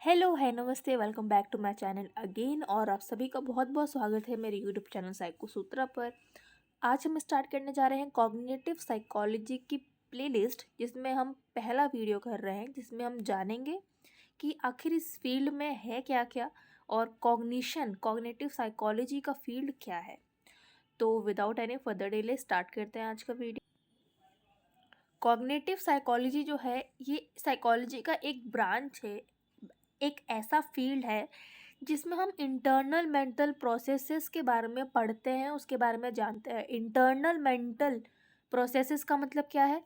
Hello है नमस्ते welcome back to my channel again. और आप सभी का बहुत बहुत स्वागत है मेरे यूट्यूब चैनल साइको सूत्रा पर। आज हम स्टार्ट करने जा रहे हैं कॉग्निटिव साइकोलॉजी की प्लेलिस्ट, जिसमें हम पहला वीडियो कर रहे हैं, जिसमें हम जानेंगे कि आखिर इस फील्ड में है क्या क्या और कॉग्निटिव साइकोलॉजी का फील्ड क्या है। तो without any further delay start करते हैं आज का वीडियो। कॉग्निटिव साइकोलॉजी जो है ये साइकोलॉजी का एक ब्रांच है, एक ऐसा फील्ड है जिसमें हम इंटरनल मेंटल प्रोसेसेस के बारे में पढ़ते हैं, उसके बारे में जानते हैं। इंटरनल मेंटल प्रोसेसेस का मतलब क्या है?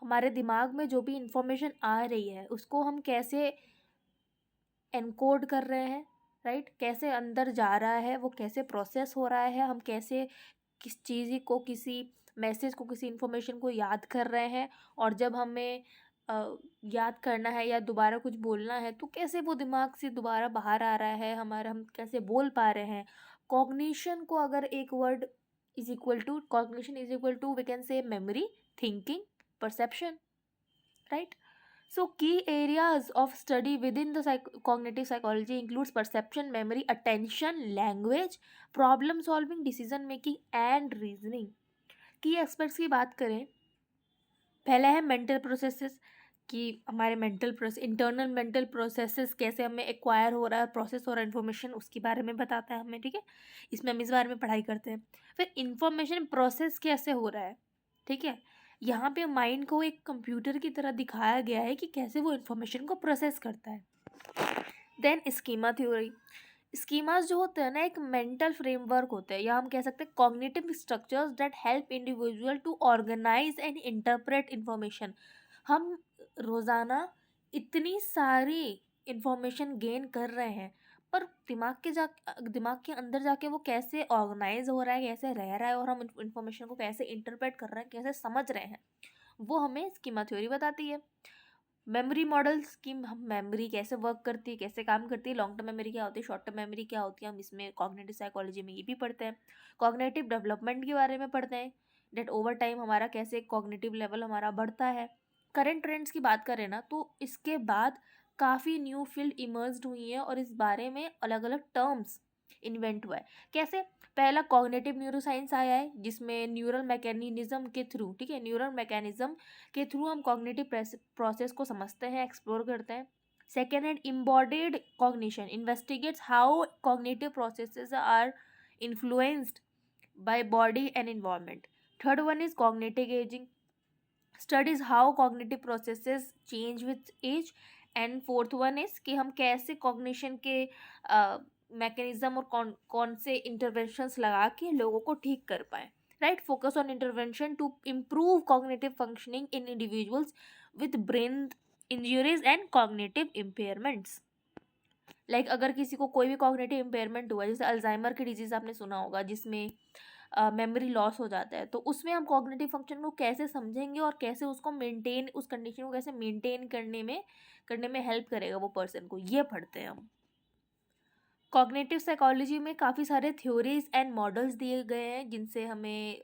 हमारे दिमाग में जो भी इंफॉर्मेशन आ रही है उसको हम कैसे एनकोड कर रहे हैं, राइट? कैसे अंदर जा रहा है, वो कैसे प्रोसेस हो रहा है, हम कैसे किस चीज़ को, किसी मैसेज को, किसी इंफॉर्मेशन को याद कर रहे हैं, और जब हमें याद करना है या दोबारा कुछ बोलना है तो कैसे वो दिमाग से दोबारा बाहर आ रहा है हमारा, हम कैसे बोल पा रहे हैं। कॉग्निशन को अगर एक word is equal to cognition is equal to we can say memory, thinking, perception, right? So key areas of study within the cognitive psychology includes perception, memory, attention, language, problem solving, decision making and reasoning. की aspects की बात करें, पहला है mental processes, कि हमारे internal mental processes कैसे हमें एक्वायर हो रहा है, प्रोसेस हो रहा है इन्फॉर्मेशन, उसके बारे में बताता है हमें, ठीक है? इसमें हम इस बारे में पढ़ाई करते हैं। फिर इंफॉर्मेशन प्रोसेस कैसे हो रहा है, ठीक है? यहाँ पे माइंड को एक कंप्यूटर की तरह दिखाया गया है कि कैसे वो इन्फॉर्मेशन को प्रोसेस करता है। Then schema theory. स्कीमास जो होते हैं ना, एक मेंटल फ्रेमवर्क होते हैं, या हम कह सकते हैं cognitive structures that help individual to organise and interpret information. हम रोज़ाना इतनी सारी इंफॉर्मेशन गेन कर रहे हैं, पर दिमाग के अंदर जाके वो कैसे ऑर्गेनाइज हो रहा है, कैसे रह रहा है, और हम इंफॉर्मेशन को कैसे इंटरप्रेट कर रहे हैं, कैसे समझ रहे हैं, वो हमें स्कीमा थ्योरी बताती है। मेमोरी मॉडल्स की हम मेमोरी कैसे वर्क करती है, कैसे काम करती है, लॉन्ग टर्म मेमोरी क्या होती है, शॉर्ट टर्म मेमोरी क्या होती है, हम इसमें कॉग्निटिव साइकोलॉजी में ये भी पढ़ते हैं। कॉग्निटिव डेवलपमेंट के बारे में पढ़ते हैं, डेट ओवर टाइम हमारा कैसे कॉग्निटिव लेवल हमारा बढ़ता है। करंट ट्रेंड्स की बात करें ना, तो इसके बाद काफ़ी न्यू फील्ड इमर्ज्ड हुई है और इस बारे में अलग अलग टर्म्स इन्वेंट हुआ है। कैसे? पहला कॉग्निटिव न्यूरोसाइंस आया है, जिसमें न्यूरल मैकेनिज्म के थ्रू, ठीक है, न्यूरल मैकेनिज्म के थ्रू हम कॉग्निटिव प्रोसेस को समझते हैं, एक्सप्लोर करते हैं। Second hand embodied cognition investigates how cognitive processes are influenced by body and environment. Third one is cognitive ageing, studies how cognitive processes change with age. And fourth one is कि हम कैसे cognition के mechanism और कौन से interventions लगा के लोगों को ठीक कर पाए, right? Focus on intervention to improve cognitive functioning in individuals with brain injuries and cognitive impairments. Like अगर किसी को कोई भी कॉग्निटिव इम्पेयरमेंट हुआ है, जैसे अल्जाइमर की डिजीज़ आपने सुना होगा, जिसमें मेमोरी लॉस हो जाता है, तो उसमें हम कॉग्निटिव फंक्शन को कैसे समझेंगे और कैसे उसको मेंटेन, उस कंडीशन को कैसे मेंटेन करने में हेल्प करेगा वो पर्सन को, ये पढ़ते हैं हम। कॉग्निटिव साइकोलॉजी में काफ़ी सारे थ्योरीज एंड मॉडल्स दिए गए हैं, जिनसे हमें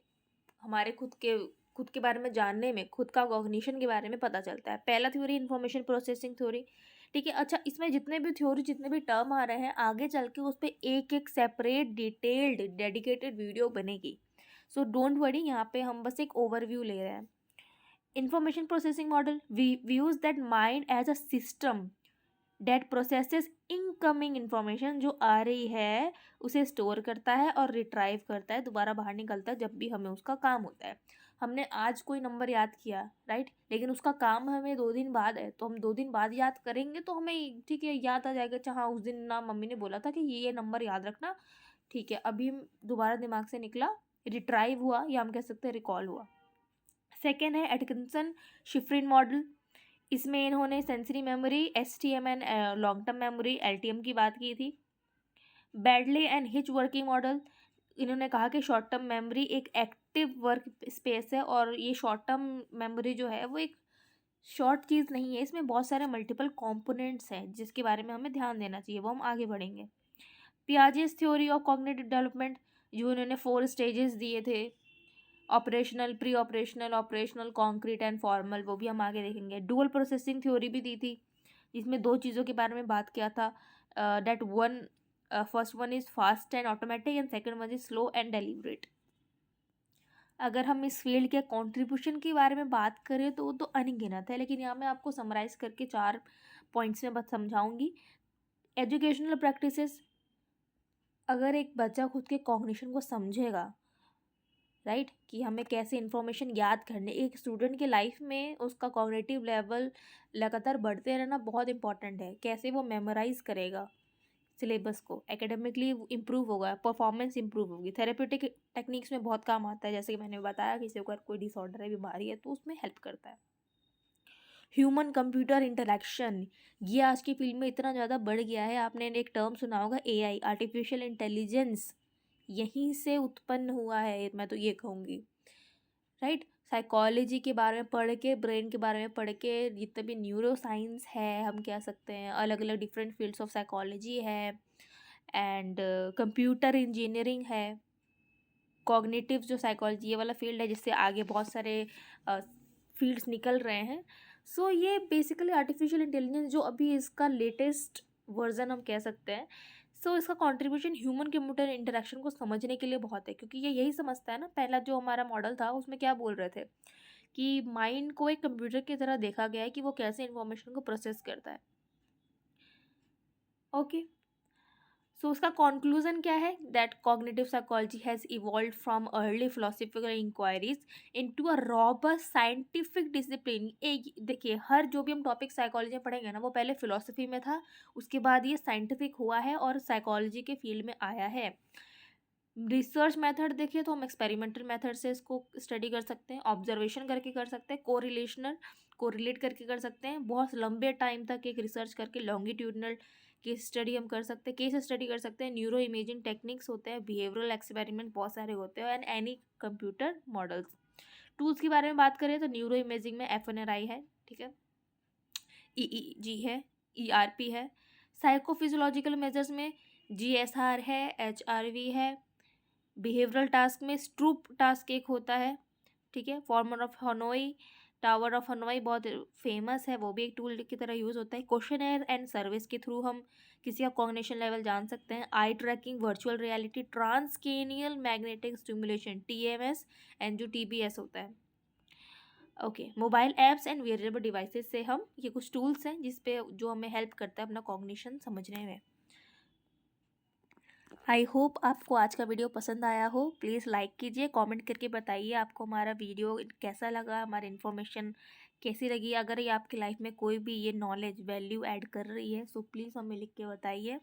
हमारे खुद के बारे में जानने में, खुद का कॉग्निशन के बारे में पता चलता है। पहला थ्योरी इंफॉर्मेशन प्रोसेसिंग थ्योरी, ठीक है? अच्छा, इसमें जितने भी टर्म आ रहे हैं, आगे चल के उस पर एक एक सेपरेट डिटेल्ड डेडिकेटेड वीडियो बनेगी। सो डोंट वरी, यहाँ पे हम बस एक ओवरव्यू ले रहे हैं। Information processing model views that mind as a system that processes incoming information, जो आ रही है उसे स्टोर करता है और रिट्राइव करता है, दोबारा बाहर निकलता है जब भी हमें उसका काम होता है। हमने आज कोई नंबर याद किया, राइट, लेकिन उसका काम हमें 2 दिन बाद है, तो हम 2 दिन बाद याद करेंगे तो हमें, ठीक है, याद आ जाएगा, अच्छा हाँ उस दिन ना मम्मी ने बोला था कि ये नंबर याद रखना, ठीक है, अभी दोबारा दिमाग से निकला, रिट्राइव हुआ, या हम कह सकते हैं रिकॉल हुआ। सेकेंड है एटकिंसन शिफ्रिन मॉडल। इसमें इन्होंने sensory memory, STM and long term memory, LTM की बात की थी। बैडले एंड हिच वर्किंग मॉडल, इन्होंने कहा कि शॉर्ट टर्म मेमोरी एक एक्टिव वर्क स्पेस है, और ये शॉर्ट टर्म मेमोरी जो है वो एक शॉर्ट चीज़ नहीं है, इसमें बहुत सारे मल्टीपल कंपोनेंट्स हैं जिसके बारे में हमें ध्यान देना चाहिए, वो हम आगे बढ़ेंगे। Piaget's theory of cognitive development, जो इन्होंने 4 स्टेजेस दिए थे, operational, pre operational, operational, concrete and formal, वो भी हम आगे देखेंगे। डुअल प्रोसेसिंग थ्योरी भी दी थी, इसमें 2 चीज़ों के बारे में बात किया था, that one first one is fast and automatic and second one is slow and deliberate. अगर हम इस फील्ड के कंट्रीब्यूशन के बारे में बात करें तो वो तो अनगिनत है, लेकिन यहाँ मैं आपको समराइज़ करके 4 पॉइंट्स में बस समझाऊँगी। एजुकेशनल प्रैक्टिसेस, अगर एक बच्चा खुद के कॉग्निशन को समझेगा, राइट, कि हमें कैसे इन्फॉर्मेशन याद करने, एक स्टूडेंट के लाइफ में उसका कॉग्निटिव लेवल लगातार बढ़ते रहना बहुत इंपॉर्टेंट है। कैसे वो मेमोराइज करेगा सिलेबस को, एकेडमिकली इम्प्रूव होगा, परफॉर्मेंस इम्प्रूव होगी। थेरेप्यूटिक टेक्निक्स में बहुत काम आता है, जैसे कि मैंने बताया, किसी को अगर कोई डिसऑर्डर है, बीमारी है, तो उसमें हेल्प करता है। ह्यूमन कंप्यूटर इंटरेक्शन, ये आज की फील्ड में इतना ज़्यादा बढ़ गया है। आपने एक टर्म सुना होगा, एआई, आर्टिफिशियल इंटेलिजेंस, यहीं से उत्पन्न हुआ है, मैं तो ये कहूँगी, राइट। साइकोलॉजी के बारे में पढ़ के, ब्रेन के बारे में पढ़ के, जितने भी न्यूरो साइंस है, हम कह सकते हैं, अलग अलग डिफरेंट फील्ड्स ऑफ साइकोलॉजी है, एंड कंप्यूटर इंजीनियरिंग है, कॉग्निटिव जो साइकोलॉजी, ये वाला फील्ड है, जिससे आगे बहुत सारे फील्ड्स निकल रहे हैं। सो ये बेसिकली आर्टिफिशियल इंटेलिजेंस जो अभी इसका लेटेस्ट वर्जन हम कह सकते हैं, सो इसका कंट्रीब्यूशन ह्यूमन कंप्यूटर इंटरेक्शन को समझने के लिए बहुत है, क्योंकि ये यही समझता है ना। पहला जो हमारा मॉडल था उसमें क्या बोल रहे थे कि माइंड को एक कंप्यूटर की तरह देखा गया है कि वो कैसे इंफॉर्मेशन को प्रोसेस करता है। ओके, सो उसका कंक्लूजन क्या है, that cognitive psychology has evolve from early philosophical inquiries into a robust scientific discipline. एक देखिए, हर जो भी हम टॉपिक साइकोलॉजी में पढ़ेंगे ना, वो पहले फिलोसफी में था, उसके बाद ये साइंटिफिक हुआ है और साइकोलॉजी के फील्ड में आया है। रिसर्च मेथड देखिए तो हम एक्सपेरिमेंटल मेथड से इसको स्टडी कर सकते हैं, ऑब्जर्वेशन करके कर सकते हैं, कोरिलेशनल, कोरिलेट करके कर सकते हैं, बहुत लंबे टाइम तक एक रिसर्च करके लॉन्गिट्यूडनल केस स्टडी हम कर सकते हैं, केस स्टडी कर सकते हैं, न्यूरो इमेजिंग टेक्निक्स होते हैं, बिहेवियरल एक्सपेरिमेंट बहुत सारे होते हैं, and any computer models. Tools के बारे में बात करें तो न्यूरो इमेजिंग में FNRI है, ठीक है, EEG है, ERP है। साइकोफिजियोलॉजिकल मेजर्स में GSR है, HRV है। बिहेवियरल टास्क में स्ट्रूप टास्क एक होता है, ठीक है। Farmer of Hanoi, tower of Hanoi बहुत फेमस है, वो भी एक टूल की तरह यूज़ होता है। क्वेश्चनर एंड सर्विस के थ्रू हम किसी का कॉग्निशन लेवल जान सकते हैं। Eye tracking, virtual reality, transcranial magnetic stimulation, TMS, and जो TBS होता है। Okay, mobile apps and wearable devices से हम, ये कुछ टूल्स हैं जिस पे जो हमें हेल्प करता है अपना कॉग्निशन समझने में। आई होप आपको आज का वीडियो पसंद आया हो। प्लीज़ लाइक कीजिए, कमेंट करके बताइए आपको हमारा वीडियो कैसा लगा, हमारी इन्फॉर्मेशन कैसी लगी। अगर ये आपकी लाइफ में कोई भी ये नॉलेज वैल्यू ऐड कर रही है, सो प्लीज़ हमें लिख के बताइए।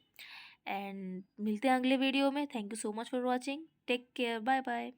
एंड मिलते हैं अगले वीडियो में। Thank you so much for watching, take care, bye bye.